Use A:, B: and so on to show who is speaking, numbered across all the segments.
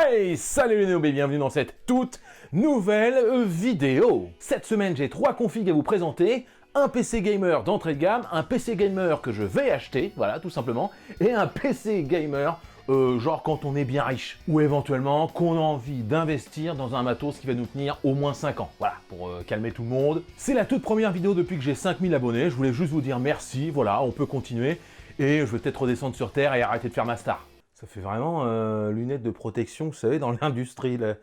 A: Hey, salut les noobs et bienvenue dans cette toute nouvelle vidéo. Cette semaine, j'ai 3 configs à vous présenter. Un PC gamer d'entrée de gamme, un PC gamer que je vais acheter, voilà, tout simplement, et un PC gamer, genre quand on est bien riche, ou éventuellement qu'on a envie d'investir dans un matos qui va nous tenir au moins 5 ans, voilà, pour calmer tout le monde. C'est la toute première vidéo depuis que j'ai 5000 abonnés, je voulais juste vous dire merci, voilà, on peut continuer, et je vais peut-être redescendre sur Terre et arrêter de faire ma star. Ça fait vraiment lunettes de protection, vous savez, dans l'industrie, là.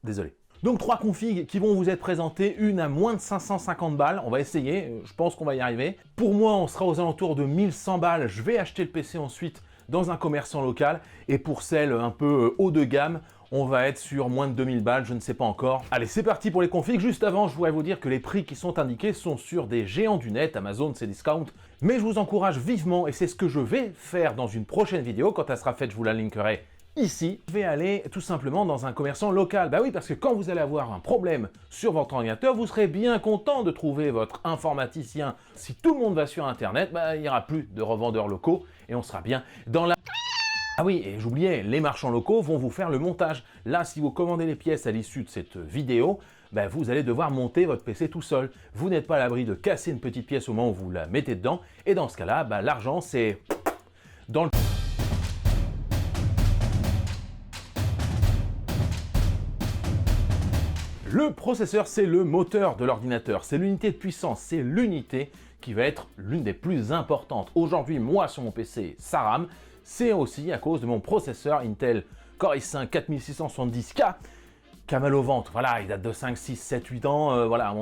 A: Désolé. Donc 3 configs qui vont vous être présentés, une à moins de 550 balles, on va essayer, je pense qu'on va y arriver. Pour moi, on sera aux alentours de 1100 balles, je vais acheter le PC ensuite dans un commerçant local, et pour celle un peu haut de gamme, on va être sur moins de 2000 balles, je ne sais pas encore. Allez, c'est parti pour les configs. Juste avant, je voudrais vous dire que les prix qui sont indiqués sont sur des géants du net, Amazon, Cdiscount, mais je vous encourage vivement, et c'est ce que je vais faire dans une prochaine vidéo, quand elle sera faite, je vous la linkerai ici, je vais aller tout simplement dans un commerçant local. Bah oui, parce que quand vous allez avoir un problème sur votre ordinateur, vous serez bien content de trouver votre informaticien. Si tout le monde va sur Internet, bah, il n'y aura plus de revendeurs locaux et on sera bien dans la... Ah oui, et j'oubliais, les marchands locaux vont vous faire le montage. Là, si vous commandez les pièces à l'issue de cette vidéo, bah, vous allez devoir monter votre PC tout seul. Vous n'êtes pas à l'abri de casser une petite pièce au moment où vous la mettez dedans. Et dans ce cas-là, bah, l'argent, c'est dans le... Le processeur, c'est le moteur de l'ordinateur, c'est l'unité de puissance, c'est l'unité qui va être l'une des plus importantes. Aujourd'hui, moi, sur mon PC, ça rame, c'est aussi à cause de mon processeur Intel Core i5 4670K, qui a mal au ventre. Voilà, il date de 5, 6, 7, 8 ans, voilà,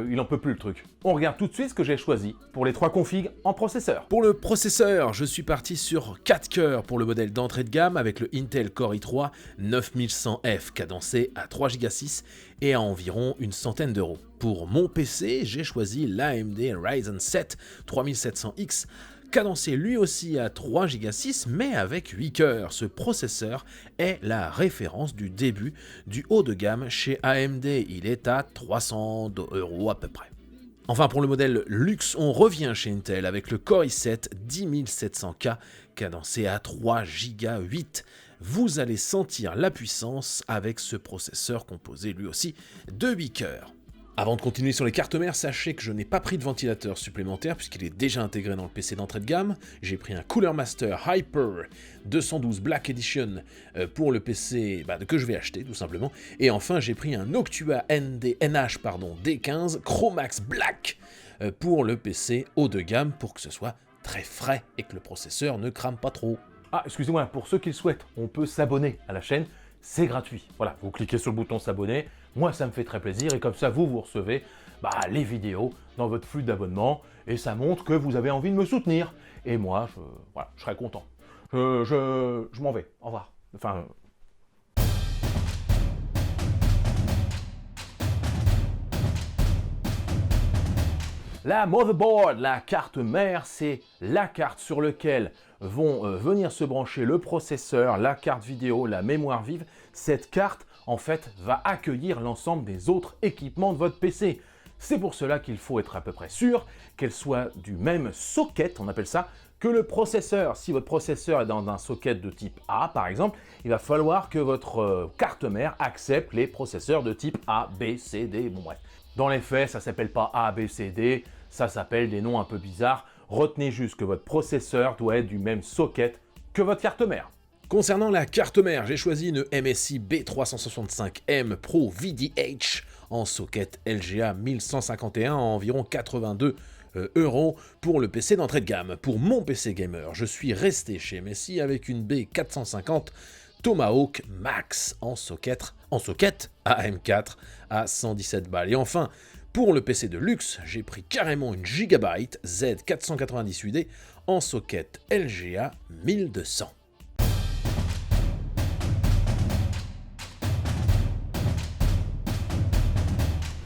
A: il en peut plus le truc. On regarde tout de suite ce que j'ai choisi pour les 3 configs en processeur.
B: Pour le processeur, je suis parti sur 4 cœurs pour le modèle d'entrée de gamme avec le Intel Core i3 9100F cadencé à 3 Go 6 et à environ une centaine d'euros. Pour mon PC, j'ai choisi l'AMD Ryzen 7 3700X cadencé lui aussi à 3 Go 6 mais avec 8 cœurs. Ce processeur est la référence du début du haut de gamme chez AMD. Il est à 300 € à peu près. Enfin, pour le modèle luxe, on revient chez Intel avec le Core i7 10700K cadencé à 3 Go 8. Vous allez sentir la puissance avec ce processeur composé lui aussi de 8 cœurs. Avant de continuer sur les cartes mères, sachez que je n'ai pas pris de ventilateur supplémentaire puisqu'il est déjà intégré dans le PC d'entrée de gamme. J'ai pris un Cooler Master Hyper 212 Black Edition pour le PC que je vais acheter tout simplement. Et enfin, j'ai pris un Noctua D15 Chromax Black pour le PC haut de gamme pour que ce soit très frais et que le processeur ne crame pas trop.
A: Ah, excusez-moi, pour ceux qui le souhaitent, on peut s'abonner à la chaîne. C'est gratuit. Voilà, vous cliquez sur le bouton s'abonner. Moi, ça me fait très plaisir et comme ça, vous recevez les vidéos dans votre flux d'abonnement et ça montre que vous avez envie de me soutenir. Et moi, je serai content. Je m'en vais. Au revoir. Enfin... La motherboard, la carte mère, c'est la carte sur laquelle vont venir se brancher le processeur, la carte vidéo, la mémoire vive. Cette carte, en fait, va accueillir l'ensemble des autres équipements de votre PC. C'est pour cela qu'il faut être à peu près sûr qu'elle soit du même socket, on appelle ça, que le processeur. Si votre processeur est dans un socket de type A, par exemple, il va falloir que votre carte mère accepte les processeurs de type A, B, C, D, bon bref. Dans les faits, ça ne s'appelle pas A, B, C, D, ça s'appelle des noms un peu bizarres. Retenez juste que votre processeur doit être du même socket que votre carte mère.
B: Concernant la carte mère, j'ai choisi une MSI B365M Pro VDH en socket LGA 1151 à environ 82 € pour le PC d'entrée de gamme. Pour mon PC gamer, je suis resté chez MSI avec une B450 Tomahawk Max en socket AM4 à 117 balles. Et enfin, pour le PC de luxe, j'ai pris carrément une Gigabyte Z498D en socket LGA 1200.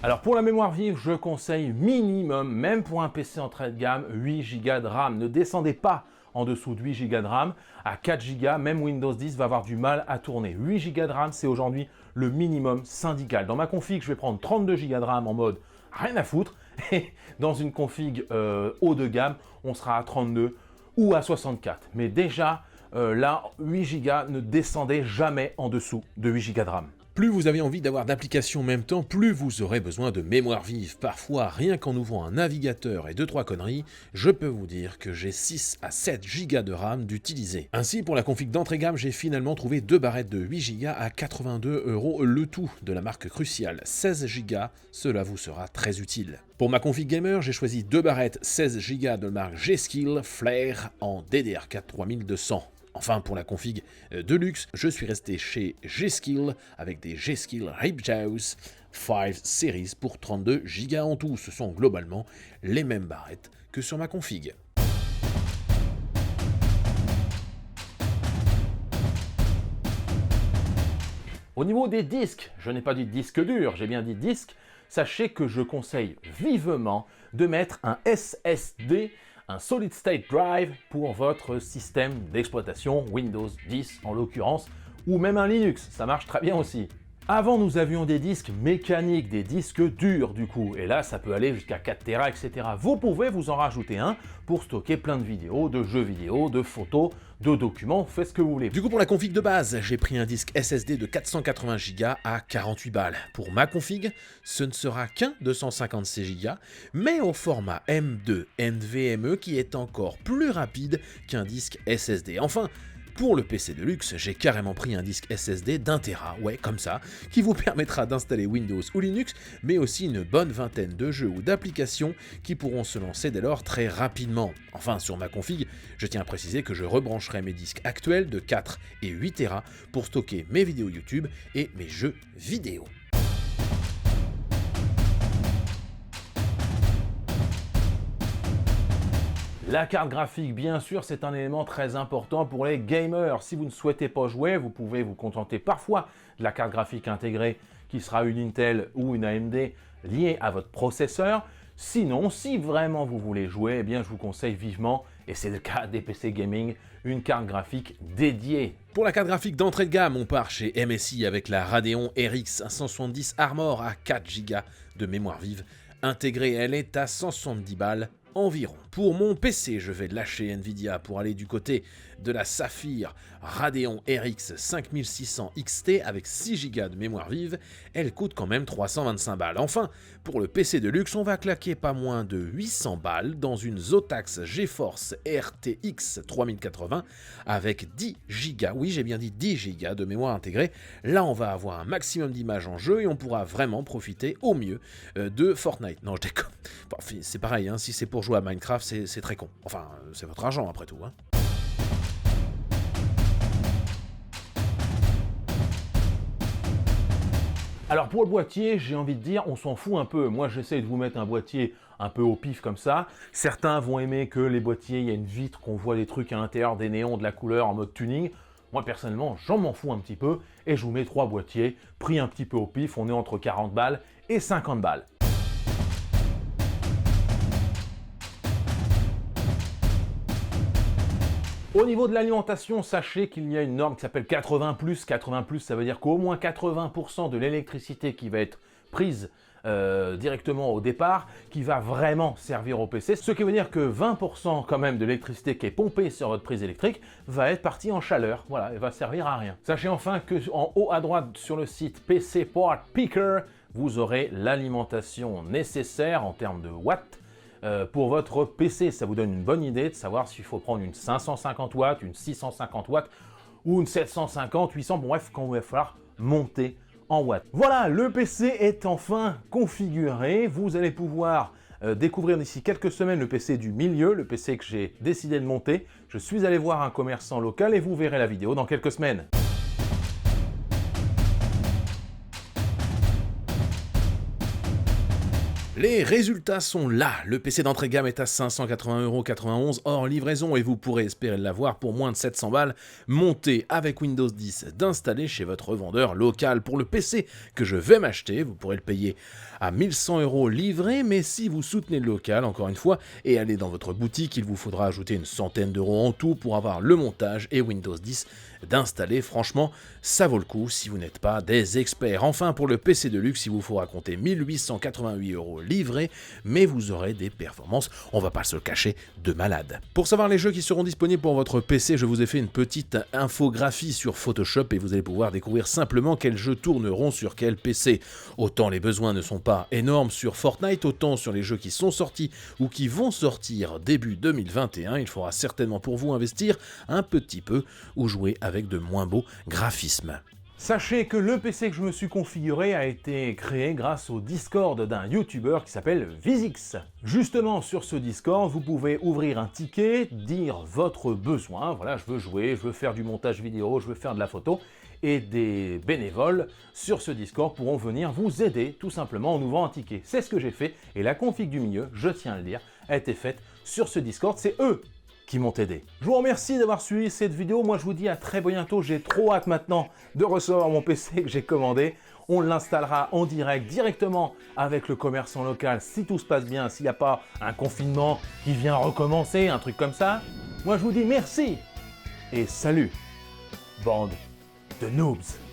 A: Alors pour la mémoire vive, je conseille minimum, même pour un PC entrée de gamme, 8 Go de RAM. Ne descendez pas en dessous de 8 Go de RAM. À 4 Go, même Windows 10 va avoir du mal à tourner. 8 Go de RAM, c'est aujourd'hui le minimum syndical. Dans ma config, je vais prendre 32 Go de RAM en mode rien à foutre. Et dans une config haut de gamme, on sera à 32 ou à 64. Mais déjà, là, 8 Go ne descendait jamais en dessous de 8 Go de RAM.
B: Plus vous avez envie d'avoir d'applications en même temps, plus vous aurez besoin de mémoire vive. Parfois, rien qu'en ouvrant un navigateur et 2-3 conneries, je peux vous dire que j'ai 6 à 7 Go de RAM d'utiliser. Ainsi, pour la config d'entrée gamme, j'ai finalement trouvé 2 barrettes de 8 Go à 82 € le tout, de la marque Crucial, 16 Go, cela vous sera très utile. Pour ma config gamer, j'ai choisi 2 barrettes 16 Go de la marque G-Skill Flare en DDR4 3200. Enfin, pour la config de luxe, je suis resté chez G-Skill avec des G-Skill Ripjaws 5 Series pour 32 Go en tout. Ce sont globalement les mêmes barrettes que sur ma config.
A: Au niveau des disques, je n'ai pas dit disque dur, j'ai bien dit disque, sachez que je conseille vivement de mettre un SSD, un Solid State Drive pour votre système d'exploitation, Windows 10 en l'occurrence, ou même un Linux, ça marche très bien aussi. Avant, nous avions des disques mécaniques, des disques durs du coup, et là ça peut aller jusqu'à 4 Tera, etc. Vous pouvez vous en rajouter un pour stocker plein de vidéos, de jeux vidéo, de photos, de documents, faites ce que vous voulez.
B: Du coup, pour la config de base, j'ai pris un disque SSD de 480 Go à 48 balles. Pour ma config, ce ne sera qu'un 256 Go, mais au format M2 NVMe qui est encore plus rapide qu'un disque SSD. Enfin, pour le PC de luxe, j'ai carrément pris un disque SSD d'1 Tera, ouais, comme ça, qui vous permettra d'installer Windows ou Linux, mais aussi une bonne vingtaine de jeux ou d'applications qui pourront se lancer dès lors très rapidement. Enfin, sur ma config, je tiens à préciser que je rebrancherai mes disques actuels de 4 et 8 Tera pour stocker mes vidéos YouTube et mes jeux vidéo.
A: La carte graphique, bien sûr, c'est un élément très important pour les gamers. Si vous ne souhaitez pas jouer, vous pouvez vous contenter parfois de la carte graphique intégrée qui sera une Intel ou une AMD liée à votre processeur. Sinon, si vraiment vous voulez jouer, eh bien, je vous conseille vivement, et c'est le cas des PC gaming, une carte graphique dédiée.
B: Pour la carte graphique d'entrée de gamme, on part chez MSI avec la Radeon RX 570 Armor à 4 Go de mémoire vive intégrée. Elle est à 170 balles environ. Pour mon PC, je vais lâcher Nvidia pour aller du côté de la Sapphire Radeon RX 5600 XT avec 6 Go de mémoire vive. Elle coûte quand même 325 balles. Enfin, pour le PC de luxe, on va claquer pas moins de 800 balles dans une Zotac GeForce RTX 3080 avec 10 Go. Oui, j'ai bien dit 10 Go de mémoire intégrée. Là, on va avoir un maximum d'images en jeu et on pourra vraiment profiter au mieux de Fortnite. Non, je déconne. Enfin, c'est pareil, hein, si c'est pour jouer à Minecraft, c'est très con. Enfin, c'est votre argent après tout, hein.
A: Alors pour le boîtier, j'ai envie de dire, on s'en fout un peu. Moi, j'essaie de vous mettre un boîtier un peu au pif comme ça. Certains vont aimer que les boîtiers, il y a une vitre, qu'on voit des trucs à l'intérieur, des néons, de la couleur en mode tuning. Moi, personnellement, j'en m'en fous un petit peu et je vous mets 3 boîtiers, pris un petit peu au pif. On est entre 40 balles et 50 balles. Au niveau de l'alimentation, sachez qu'il y a une norme qui s'appelle 80+. 80+, ça veut dire qu'au moins 80% de l'électricité qui va être prise directement au départ, qui va vraiment servir au PC. Ce qui veut dire que 20% quand même de l'électricité qui est pompée sur votre prise électrique va être partie en chaleur. Voilà, elle va servir à rien. Sachez enfin que en haut à droite sur le site PC Port Picker, vous aurez l'alimentation nécessaire en termes de watts pour votre PC. Ça vous donne une bonne idée de savoir s'il faut prendre une 550 watts, une 650 watts ou une 750, 800, bon bref, quand il va falloir monter en watts. Voilà, le PC est enfin configuré. Vous allez pouvoir découvrir d'ici quelques semaines le PC du milieu, le PC que j'ai décidé de monter. Je suis allé voir un commerçant local et vous verrez la vidéo dans quelques semaines.
B: Les résultats sont là, le PC d'entrée de gamme est à 580,91 € hors livraison et vous pourrez espérer l'avoir pour moins de 700 balles, monté avec Windows 10 d'installer chez votre vendeur local. Pour le PC que je vais m'acheter, vous pourrez le payer à 1100 € livré, mais si vous soutenez le local, encore une fois, et allez dans votre boutique, il vous faudra ajouter une centaine d'euros en tout pour avoir le montage et Windows 10 d'installer. Franchement, ça vaut le coup si vous n'êtes pas des experts. Enfin, pour le PC de luxe, il vous faudra compter 1888 € livrés, mais vous aurez des performances, on va pas se le cacher, de malade. Pour savoir les jeux qui seront disponibles pour votre PC, je vous ai fait une petite infographie sur Photoshop et vous allez pouvoir découvrir simplement quels jeux tourneront sur quel PC. Autant les besoins ne sont pas énormes sur Fortnite, autant sur les jeux qui sont sortis ou qui vont sortir début 2021, il faudra certainement pour vous investir un petit peu ou jouer avec de moins beaux graphismes.
A: Sachez que le PC que je me suis configuré a été créé grâce au Discord d'un YouTuber qui s'appelle Vizix. Justement, sur ce Discord, vous pouvez ouvrir un ticket, dire votre besoin, voilà, je veux jouer, je veux faire du montage vidéo, je veux faire de la photo, et des bénévoles sur ce Discord pourront venir vous aider tout simplement en ouvrant un ticket. C'est ce que j'ai fait, et la config du milieu, je tiens à le dire, a été faite sur ce Discord, c'est eux qui m'ont aidé. Je vous remercie d'avoir suivi cette vidéo. Moi, je vous dis à très bientôt. J'ai trop hâte maintenant de recevoir mon PC que j'ai commandé. On l'installera en direct, directement avec le commerçant local, si tout se passe bien, s'il n'y a pas un confinement qui vient recommencer, un truc comme ça. Moi, je vous dis merci et salut, bande de noobs.